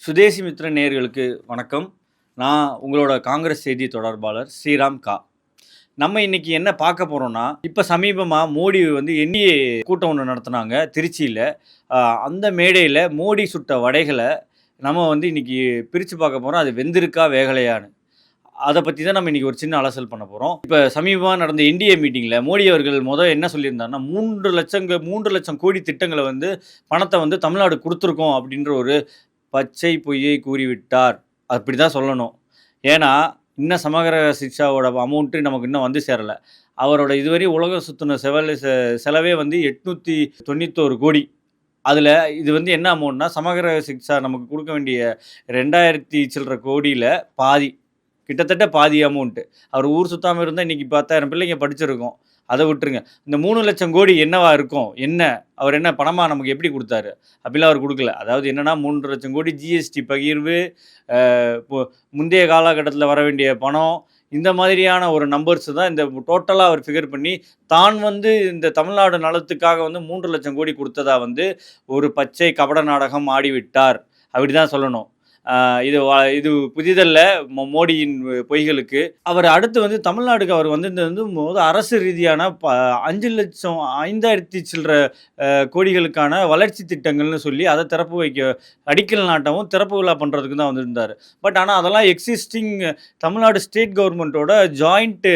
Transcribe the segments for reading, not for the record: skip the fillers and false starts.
சுதேசி மித்ர நேயர்களுக்கு வணக்கம். நான் உங்களோட காங்கிரஸ் செய்தி தொடர்பாளர் ஸ்ரீராம் கா. நம்ம இன்னைக்கு என்ன பார்க்க போறோம்னா, இப்ப சமீபமா மோடி வந்து என்டிஏ கூட்டம் ஒண்ணு நடத்துனாங்க திருச்சியில. அந்த மேடையில மோடி சுட்ட வடைகள நம்ம வந்து இன்னைக்கு பிரிச்சு பார்க்க போறோம். அது வெந்திருக்கா வேகலையான்னு. அத பத்தி தான் நம்ம இன்னைக்கு ஒரு சின்ன அலசல் பண்ண போறோம். இப்ப சமீபமா நடந்த என்டிஏ மீட்டிங்ல மோடி அவர்கள் என்ன சொல்லியிருந்தாருன்னா, 3,00,000 கோடி திட்டங்கள வந்து பணத்த வந்து தமிழ்நாடு குடுத்துருக்கோம் அப்படின்ற ஒரு பச்சை பொய்யை கூறிவிட்டார். அப்படிதான் சொல்லணும். ஏன்னா, இன்னும் சமகர சிக்ஷாவோட அமௌண்ட்டு நமக்கு இன்னும் வந்து சேரல. அவரோட இதுவரை உலகம் சுத்துன செலவே வந்து 891,00,00,000 அதுல இது வந்து என்ன அமௌண்ட்னா, சமகர சிக்ஷா நமக்கு குடுக்க வேண்டிய 2000 சில்லற கோடியில பாதி. கிட்டத்தட்ட பாதி அமௌண்ட்டு. அவர் ஊர் சுத்தாம இருந்தா இன்னைக்கு 10,000 பிள்ளைங்க படிச்சிருக்கும். அத விட்டுருங்க. இந்த 3,00,000 கோடி என்னவா இருக்கும்? என்ன? அவர் என்ன பணமா நமக்கு எப்படி குடுத்தாரு? அப்படிலாம் அவர் குடுக்கல. அதாவது என்னன்னா 3,00,000 கோடி ஜிஎஸ்டி பகிர்வு, அ இப்போ முந்தைய காலகட்டத்தில வர வேண்டிய பணம், இந்த மாதிரியான ஒரு நம்பர்ஸ் தான் இந்த டோட்டலா அவர் ஃபிகர் பண்ணி, தான் வந்து இந்த தமிழ்நாடு நலத்துக்காக வந்து 3,00,000 கோடி குடுத்ததா வந்து ஒரு பச்சை கபட நாடகம் ஆடிவிட்டார். அப்படிதான் சொல்லணும். இது புதிதல்ல மோடியின் பொய்களுக்கு. அவர் அடுத்து வந்து தமிழ்நாடுக்கு அவர் வந்திருந்தது வந்து அரசு ரீதியான 5,00,000 5,000 சில்லற கோடிகளுக்கான வளர்ச்சி திட்டங்கள்னு சொல்லி அத திறப்பு வைக்க அடிக்கல் நாட்டவும், திறப்பு விழா பண்றதுக்கு தான் வந்திருந்தாரு. பட் ஆனா அதெல்லாம் எக்ஸிஸ்டிங் தமிழ்நாடு ஸ்டேட் கவர்மெண்ட்டோட ஜாயிண்ட்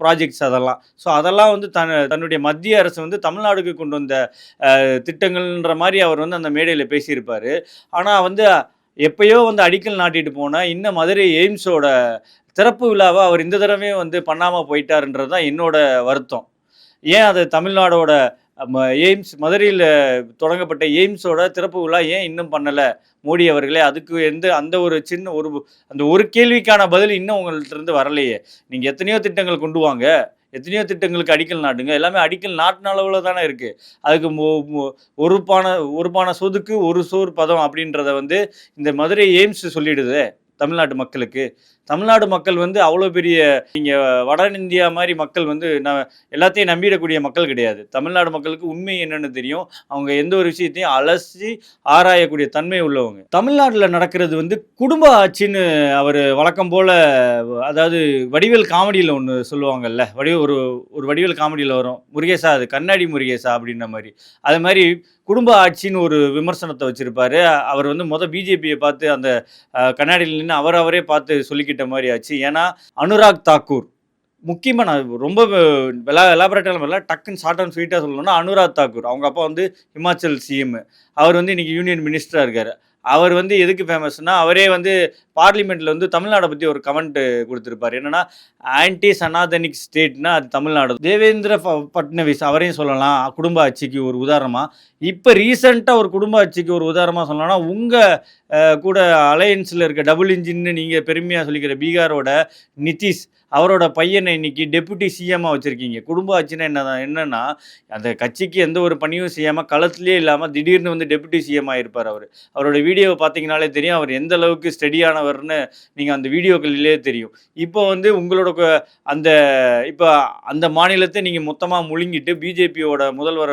ப்ராஜெக்ட்ஸ் அதெல்லாம். ஸோ அதெல்லாம் வந்து தன்னுடைய மத்திய அரசு வந்து தமிழ்நாடுக்கு கொண்டு வந்த திட்டங்கள்ன்ற மாரி அவர் வந்து அந்த மேடையில பேசியிருப்பாரு. ஆனா வந்து எப்பயோ வந்து அடிக்கல் நாட்டிட்டு போன இன்ன மதுரை எய்ம்ஸோட திறப்பு விழாவ அவர் இந்த தடவையும் வந்து பண்ணாம போயிட்டாருன்றது தான் என்னோட வருத்தம். ஏன் அது தமிழ்நாடோட எய்ம்ஸ் மதுரையில தொடங்கப்பட்ட எய்ம்ஸோட திறப்பு விழா ஏன் இன்னும் பண்ணல மோடி அவர்களே? அதுக்கு அந்த ஒரு சின்ன அந்த ஒரு கேள்விக்கான பதில் இன்னும் உங்கள்ட்ட இருந்து வரலையே. நீங்க எத்தனையோ திட்டங்கள் கொண்டு வாங்க. எத்தனையோ திட்டங்களுக்கு அடிக்கல் நாட்டுங்க. எல்லாமே அடிக்கல் நாட்டுன அளவுல தானே இருக்கு. அதுக்கு மொ மொ ஒரு பானை சோதுக்கு ஒரு சோறு பதம் அப்படின்றத வந்து இந்த மதுரை எய்ம்ஸ் சொல்லிடுதே தமிழ்நாட்டு மக்களுக்கு. தமிழ்நாடு மக்கள் வந்து அவ்வளோ பெரிய நீங்க வட இந்தியா மாரி மக்கள் வந்து எல்லாத்தையும் நம்பிடக்கூடிய மக்கள் கிடையாது. தமிழ்நாடு மக்களுக்கு உண்மை என்னன்னு தெரியும். அவங்க எந்த ஒரு விஷயத்தையும் அலசி ஆராயக்கூடிய தன்மை உள்ளவங்க. தமிழ்நாட்டுல நடக்கிறது வந்து குடும்ப ஆட்சின்னு அவரு வழக்கம் போல அதாவது வடிவேல் காமெடியில ஒண்ணு சொல்லுவாங்கல்ல. ஒரு வடிவேல் காமெடியில வரும். முருகேசா அது கண்ணாடி முருகேசா அப்படின்ற மாரி. அது மாரி குடும்ப ஆட்சின்னு ஒரு விமர்சனத்த வச்சிருப்பாரு. அவர் வந்து பிஜேபிய பார்த்து அந்த கண்ணாடியில நின்னு அவரே பார்த்து சொல்லிக்கிட்ட மாரி ஆச்சு. ஏன்னா, அனுராக் தாக்கூர் முக்கியமா நான் ரொம்ப எலாபரேட்டாலாம் வரல. டக்குன்னு ஷார்ட் அண்ட் ஸ்வீட்டா சொல்லணும்னா, அனுராக் தாக்கூர். அவங்க அப்பா வந்து ஹிமாச்சல் சிஎம். அவர் வந்து இன்னைக்கு யூனியன் மினிஸ்டரா இருக்காரு. அவர் வந்து எதுக்கு ஃபேமஸ்னா, அவரே வந்து பார்லிமெண்ட்ல வந்து தமிழ்நாட பத்தி ஒரு கமெண்ட் குடுத்திருப்பாரு. என்னன்னா, ஆன்டி சனாதனிக் ஸ்டேட்னா அது தமிழ்நாடு. தேவேந்திர பட்னவிஸ் அவரையும் சொல்லலாம். குடும்ப ஆட்சிக்கு ஒரு உதாரணமா. இப்ப ரீசென்ட்டா ஒரு குடும்ப ஆட்சிக்கு ஒரு உதாரணமா சொல்லணும்னா, உங்க கூட அலையன்ஸ்ல இருக்க டபுள் இன்ஜின்னு நீங்க பெருமையா சொல்லிக்கிற பீகாரோட நிதிஷ் அவரோட பையனை இன்னைக்கு டெப்யூட்டி சிஎம்மா வச்சிருக்கீங்க. குடும்ப ஆட்சின்னா என்னன்னா, அந்த கட்சிக்கு எந்த ஒரு பணியும் செய்யாம களத்திலேயே இல்லாம திடீர்னு வந்து டெப்யூட்டி சிஎம் ஆயிருப்பார் அவரு. அவரோட வீடியோவ பார்த்தீங்கனாலே தெரியும். அவர் எந்த அளவுக்கு ஸ்டெடியானவர்னு நீங்க அந்த வீடியோக்களிலே தெரியும். இப்போ வந்து உங்களோட அந்த இப்ப அந்த மாநிலத்தை நீங்க மொத்தமா முழுங்கிட்டு பிஜேபியோட முதல்வர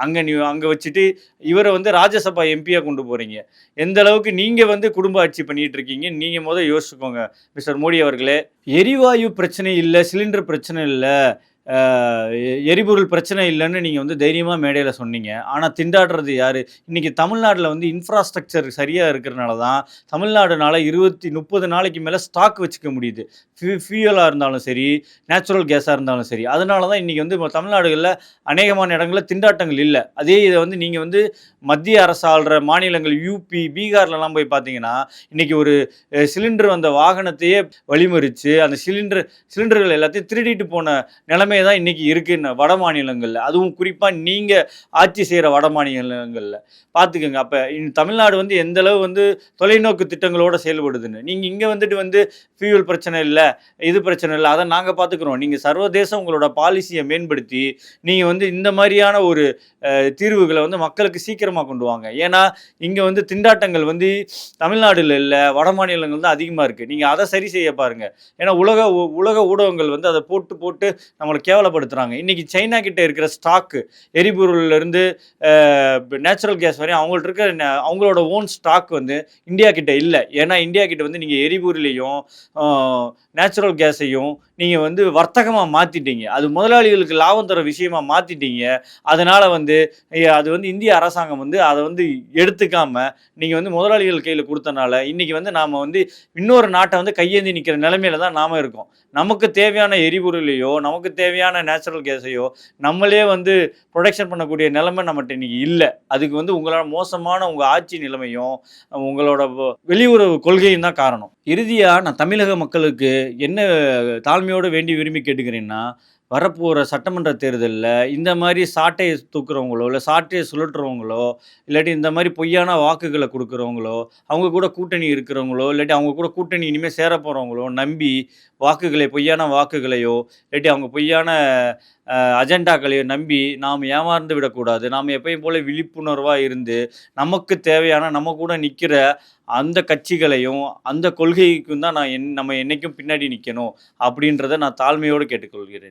அங்க வச்சுட்டு இவர வந்து ராஜ்யசபா எம்பியா கொண்டு போறீங்க. எந்த அளவுக்கு நீங்க வந்து குடும்ப ஆட்சி பண்ணிட்டு இருக்கீங்க. நீங்க யோசிச்சுக்கோங்க மிஸ்டர் மோடி அவர்களே. எரிவாயு பிரச்சனை இல்ல, சிலிண்டர் பிரச்சனை இல்ல. அ எரிபொருள் பிரச்சனை இல்லன்னு நீங்க வந்து தைரியமா மேடையில சொன்னீங்க. ஆனா திண்டாடுறது யாரு? இன்னைக்கு தமிழ்நாடுல வந்து இன்ஃப்ராஸ்ட்ரக்சர் சரியா இருக்கிறனால தான் தமிழ்நாடுனால 30 நாளைக்கு மேல ஸ்டாக் வச்சுக்க முடியுது. ஃபியூயலா இருந்தாலும் சரி, நேச்சுரல் கேஸா இருந்தாலும் சரி. அதனால தான் இன்னைக்கு வந்து தமிழ்நாடுகள்ல அநேகமான இடங்கள்ல திண்டாட்டங்கள் இல்ல. அதே இத வந்து நீங்க வந்து மத்திய அரசு ஆள்ற மாநிலங்கள் யூபி, பீகார்லலாம் போய் பார்த்தீங்கன்னா, இன்னைக்கு ஒரு சிலிண்டர் வந்த வாகனத்தையே வழிமறிச்சு, அந்த சிலிண்டர்கள் எல்லாத்தையும் திருடிட்டு போன நிலைமை தான் இன்னைக்கு இருக்கு வட மாநிலங்கள்ல. அதுவும் குறிப்பா நீங்க ஆட்சி செய்ற வட மாநிலங்கள்ல. பார்த்துக்கங்க. அப்ப தமிழ்நாடு வந்து எந்த அளவு வந்து தொலைநோக்கு திட்டங்களோட செயல்படுதுன்னு. நீங்க இங்க வந்து ஃபியூயல் பிரச்சனை இல்ல, இது பிரச்சனை இல்ல. அத நாங்க பார்த்துக்கிறோம். நீங்க சர்வதேச உங்களோட பாலிசிய மேம்படுத்தி, நீங்க வந்து இந்த மாரியான ஒரு தீர்வுகள வந்து மக்களுக்கு சீக்கிரமா கொண்டு வாங்க. ஏன்னா, இங்க வந்து திண்டாட்டங்கள் வந்து தமிழ்நாடுல இல்ல, வட மாநிலங்கள் தான் அதிகமா இருக்கு. நீங்க அத சரி செய்ய பாருங்க. ஏன்னா உலக ஊடகங்கள் வந்து அத போட்டு நம்மள கேவலப்படுத்துகிறாங்க. இன்றைக்கி சைனா கிட்ட இருக்கிற ஸ்டாக்கு எரிபொருள்லேருந்து நேச்சுரல் கேஸ் வரையும் அவங்கள்ட்ட இருக்கிற அவங்களோட ஓன் ஸ்டாக் வந்து இந்தியா கிட்ட இல்லை. ஏன்னா இந்தியா கிட்ட வந்து நீங்கள் எரிபொருளையும் நேச்சுரல் கேஸையும் நீங்கள் வந்து வர்த்தகமாக மாற்றிட்டீங்க. அது முதலாளிகளுக்கு லாபம் தர விஷயமா மாற்றிட்டீங்க. அதனால் வந்து அது வந்து இந்திய அரசாங்கம் வந்து அதை வந்து எடுத்துக்காமல் நீங்கள் வந்து முதலாளிகள் கையில் கொடுத்தனால இன்றைக்கி வந்து நாம் வந்து இன்னொரு நாட்டை வந்து கையேந்தி நிற்கிற நிலைமையில தான் நாம் இருக்கோம். நமக்கு தேவையான எரிபொருளையோ நமக்கு தேவையான நேச்சுரல் கேஸையோ நம்மளே வந்து ப்ரொடக்ஷன் பண்ணக்கூடிய நிலைமை நம்மகிட்ட இன்றைக்கி இல்லை. அதுக்கு வந்து உங்களால் மோசமான உங்கள் ஆட்சி நிலைமையும் உங்களோட வெளியுறவு கொள்கையும் தான் காரணம். இறுதியாக நான் தமிழக மக்களுக்கு என்ன தாழ்மையோடு வேண்டி விரும்பி கேட்டுக்கிறேன்னா, வரப்போகிற சட்டமன்ற தேர்தலில் இந்த மாதிரி சாட்டையை தூக்குறவங்களோ இல்லை சாட்டையை சுழற்றுறவங்களோ இல்லாட்டி இந்த மாதிரி பொய்யான வாக்குகளை கொடுக்குறவங்களோ அவங்க கூட கூட்டணி இருக்கிறவங்களோ இல்லாட்டி அவங்க கூட கூட்டணி இனிமேல் சேர போகிறவங்களோ நம்பி பொய்யான வாக்குகளையோ இல்லாட்டி அவங்க பொய்யான அஜெண்டாக்களையோ நம்பி நாம் ஏமாந்து விடக்கூடாது. நாம் எப்பயும் போல விழிப்புணர்வாக இருந்து நமக்கு தேவையான நம்ம கூட நிற்கிற அந்த கட்சிகளையும் அந்த கொள்கைக்கும் தான் நம்ம என்றைக்கும் பின்னாடி நிற்கணும் அப்படின்றத நான் தாழ்மையோடு கேட்டுக்கொள்கிறேன்.